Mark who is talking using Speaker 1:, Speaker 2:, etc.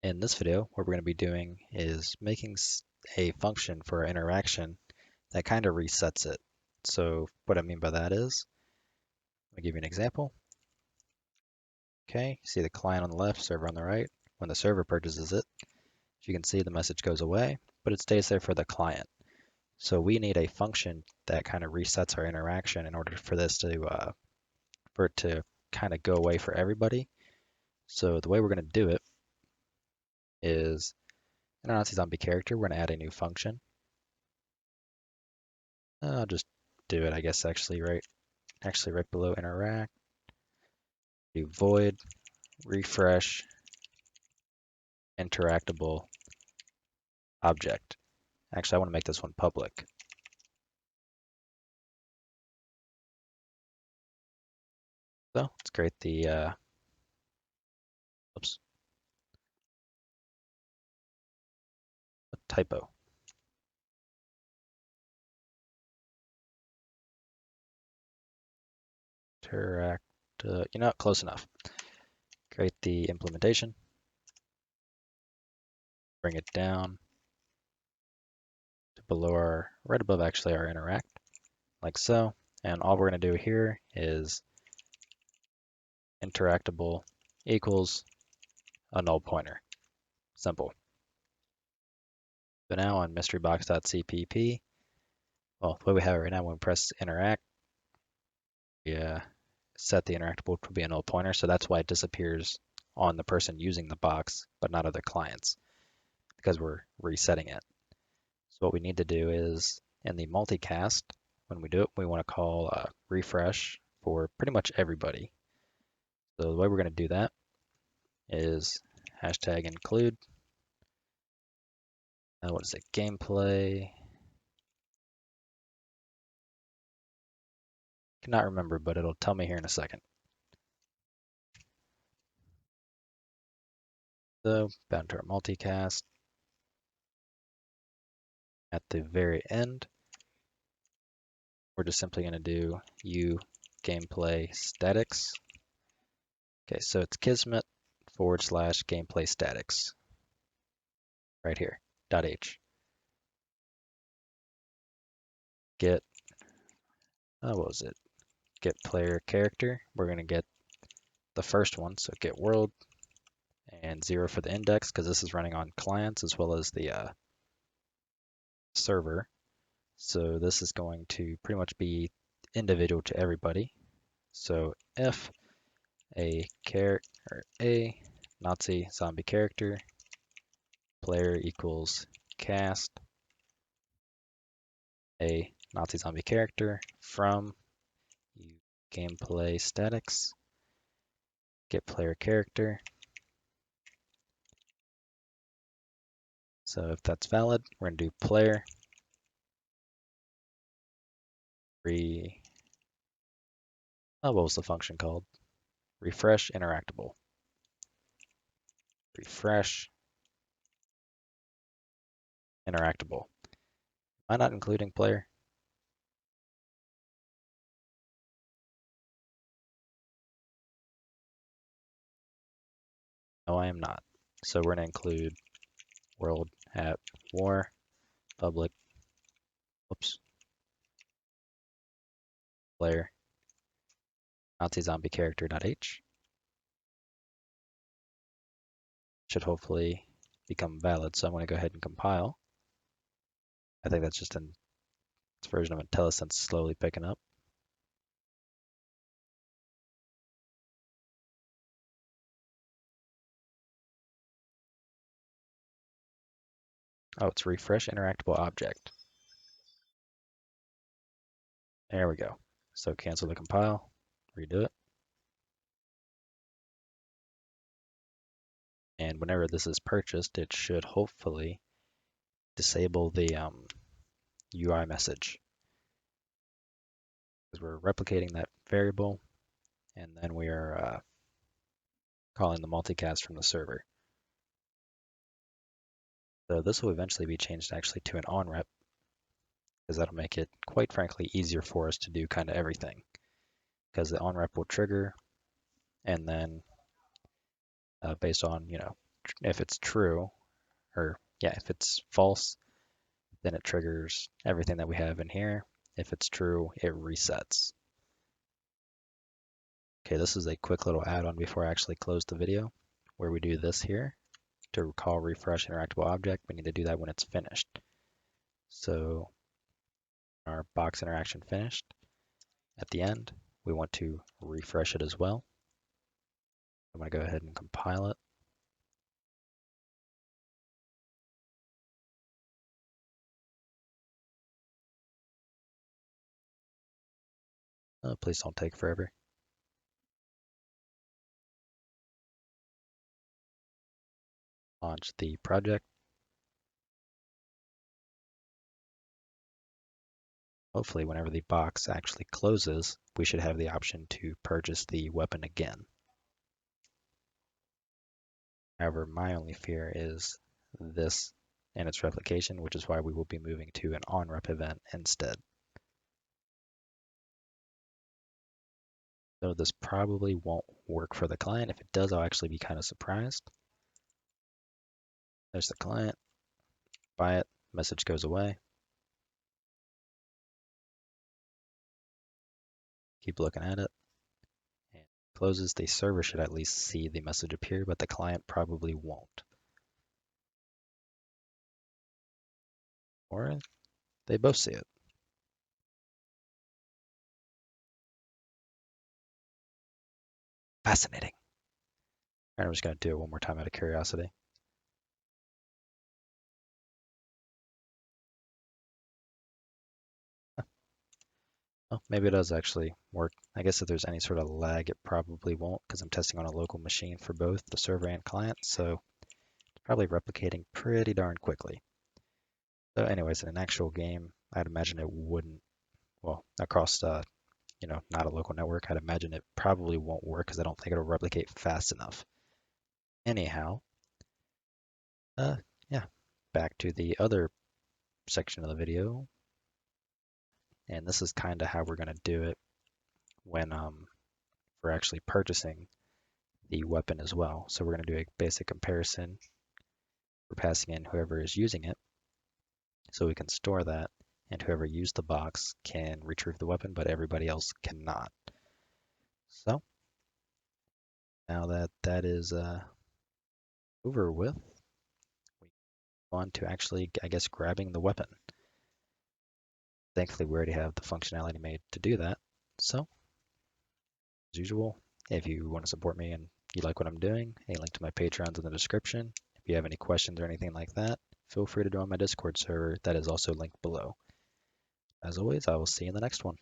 Speaker 1: In this video, what we're going to be doing is making a function for our interaction that kind of resets it. So what I mean by that is, I'll give you an example. Okay, you see the client on the left, server on the right. When the server purchases it, as you can see, the message goes away, but it stays there for the client. So we need a function that kind of resets our interaction in order for this to for it to kind of go away for everybody. So the way we're going to do it is in our Nazi zombie character, we're going to add a new function. I'll just do it, I guess, actually right below interact. Do void refresh interactable object. Actually, I want to make this one public. So let's create the oops, a typo. Interact, close enough. Create the implementation. Bring it down to below right above actually our interact, like so. And all we're going to do here is interactable equals a null pointer. Simple. So now on mysterybox.cpp, well, the way we have it right now, when we press interact, we set the interactable to be a null pointer, so that's why it disappears on the person using the box, but not other clients, because we're resetting it. So what we need to do is, in the multicast, when we do it, we want to call refresh for pretty much everybody. So the way we're going to do that is hashtag include, what is it, gameplay, cannot remember, but it'll tell me here in a second. So bound to our multicast. At the very end, we're just simply going to do u gameplay statics. Okay, so it's Kismet / gameplay statics right here, .h. Get, what was it? Get player character. We're going to get the first one, so get world, and 0 for the index, because this is running on clients as well as the server. So this is going to pretty much be individual to everybody. So if a Nazi zombie character player equals cast a Nazi zombie character from gameplay statics get player character. So if that's valid, we're going to do player what was the function called? Refresh interactable. Refresh interactable. Am I not including player? No, I am not. So we're going to include world at war public player Nazi zombie character.h. Should hopefully become valid. So I'm going to go ahead and compile. I think that's just its version of IntelliSense slowly picking up. Oh, it's refresh interactable object. There we go. So cancel the compile, redo it. And whenever this is purchased, it should hopefully disable the UI message. Because we're replicating that variable, and then we are calling the multicast from the server. So this will eventually be changed actually to an onRep, because that'll make it, quite frankly, easier for us to do kind of everything. Because the onRep will trigger, and then based on, if it's true, or yeah, if it's false, then it triggers everything that we have in here. If it's true, it resets. Okay, this is a quick little add-on before I actually close the video, where we do this here. To call refresh interactable object, we need to do that when it's finished. So our box interaction finished. At the end, we want to refresh it as well. I'm going to go ahead and compile it. Please don't take forever. Launch the project. Hopefully, whenever the box actually closes, we should have the option to purchase the weapon again. However, my only fear is this and its replication, which is why we will be moving to an on-rep event instead. So this probably won't work for the client. If it does, I'll actually be kind of surprised. There's the client, buy it, message goes away. Keep looking at it. And closes, the server should at least see the message appear, but the client probably won't. Or they both see it. Fascinating. I'm just going to do it one more time out of curiosity. Well, maybe it does actually work. I guess if there's any sort of lag, it probably won't because I'm testing on a local machine for both the server and client, so it's probably replicating pretty darn quickly. So anyways, in an actual game, I'd imagine it wouldn't, well, across, not a local network, I'd imagine it probably won't work because I don't think it'll replicate fast enough. Anyhow, uh, yeah, back to the other section of the video. And this is kind of how we're going to do it when we're actually purchasing the weapon as well. So we're going to do a basic comparison. We're passing in whoever is using it so we can store that, and whoever used the box can retrieve the weapon, but everybody else cannot. So now that that is over with, we go on to actually, I guess, grabbing the weapon. Thankfully, we already have the functionality made to do that. So, as usual, if you want to support me and you like what I'm doing, a link to my Patreon's in the description. If you have any questions or anything like that, feel free to join my Discord server that is also linked below. As always, I will see you in the next one.